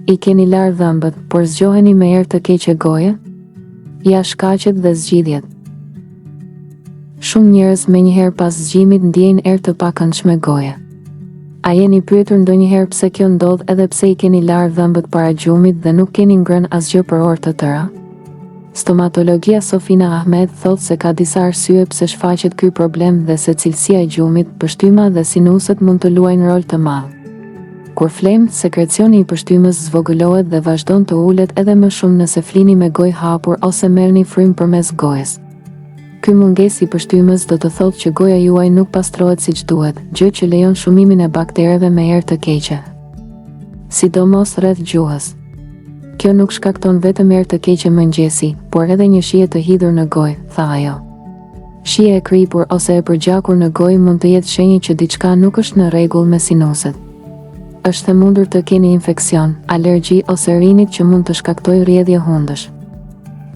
I keni larë dhëmbët, por zgjoheni me erë të keqe goje? Ja shkaqet dhe zgjidhjet. Shumë njerëz menjëherë pas zgjimit ndjejnë erë të pakëndshme goje. A jeni pyetur ndonjëherë pse kjo ndodh edhe pse I keni larë dhëmbët para gjumit dhe nuk keni ngrënë asgjë për orë të tëra? Stomatologia Sofina Ahmed thot se ka disa arsye pse shfaqet ky problem dhe se cilësia e gjumit, pështyma dhe sinusët mund të luajnë rol të madh. Kur flem, sekrecioni I pështymës zvogëlohet dhe vazhdon të ulet edhe më shumë nëse flini me gojë hapur ose merrni frym përmes gojës. Ky mungesë I pështymës do të thotë që goja juaj nuk pastrohet siç duhet, gjë që lejon shumimin e baktereve me erë të keqe. Sidomos rreth gjuhës. Kjo nuk shkakton vetëm erë të keqe mëngjesi, por edhe një shije të hidhur në gojë, tha ajo. Shije e kripur ose e përgjakur në gojë mund të jetë shenjë që diçka nuk është në rregull me sinuset. Është e mundur të keni infeksion, alergji ose rinit që mund të shkaktojë rrjedhje hundësh.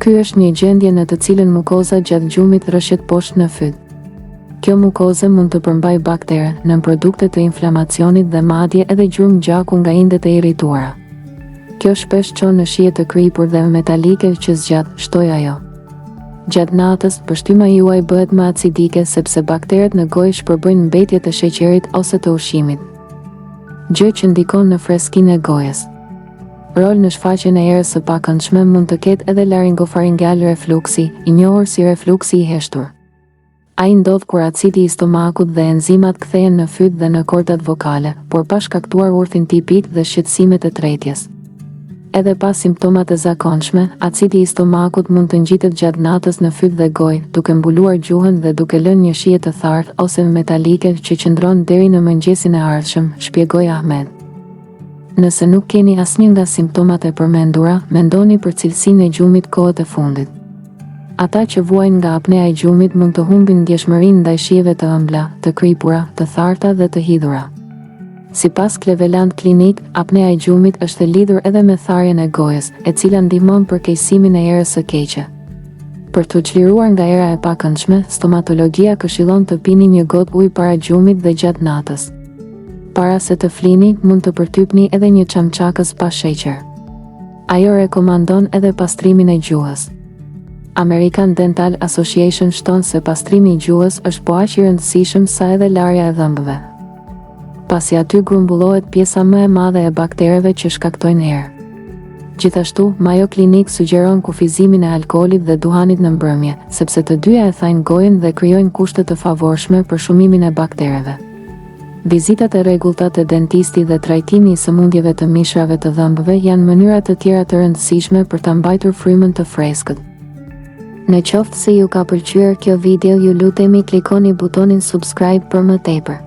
Ky është një gjendje në të cilën mukoza gjatë gjumit rrëshet poshtë në fyt. Kjo mukozë mund të përmbajë baktere, nënprodukte të inflamacionit dhe madje edhe gjurmë gjaku nga indet e irrituara. Kjo shpesh çon në shije të kripur dhe metalike që zgjat, shtoi ajo. Gjatë natës, pështyma juaj bëhet më acidike sepse bakteret në gojë shpërbëjnë mbetje të sheqerit ose të ushqimit. Gjë që ndikon në freskinë e gojës. Rol në shfaqjen e erës së pakëndshme mund të ketë edhe laringofaringeal refluksi, I njohur si refluksi I heshtur. Ai ndodh kur acidi I stomakut dhe enzimat kthehen në fyt dhe në kordat vokale, por pa shkaktuar urthin tipik dhe shqetësime të tretjes. Edhe pas simptomat e zakonshme, acidi I stomakut mund të ngjitet gjatë natës në fyt dhe gojë, duke mbuluar gjuhën dhe duke lënë një shije të thartë ose metalike që qëndron deri në mëngjesin e ardhshëm, shpjegoi Ahmed. Nëse nuk keni asnjë nga simptomat e përmendura, mendoni për cilësinë e gjumit kohët e fundit. Ata që vuajnë nga apnea e gjumit mund të humbin ndjeshmërinë ndaj shijeve të ëmbla, të kripura, të tharta dhe të hidhura. Sipas Cleveland Clinic, apnea e gjumit është e lidhur edhe me tharjen e gojës, e cila ndihmon për keqësimin e erës së keqe. Për të çliruar nga era e pakëndshme, stomatologjia këshillon të pini një gotë ujë para gjumit dhe gjatë natës. Para se të flini, mund të përtypni edhe një çamçakës pa sheqer. Ajo rekomandon edhe pastrimin e gjuhës. American Dental Association shton se pastrimi I gjuhës është po aq I rëndësishëm sa edhe larja e dhëmbëve. Pasi aty grumbullohet pjesa më e madhe e baktereve që shkaktojnë erë. Gjithashtu, Mayo Clinic sugjeron kufizimin e alkoolit dhe duhanit në mbrëmje, sepse të dyja e thajnë gojën dhe krijojnë kushte të favorshme për shumimin e baktereve. Vizitat e rregullta te dentisti dhe trajtimi I sëmundjeve të mishrave të dhëmbëve janë mënyra të tjera të rëndësishme për ta mbajtur frymën të freskët. Në qoftë se ju ka pëlqyer kjo video, ju lutemi klikoni butonin subscribe për më tepër.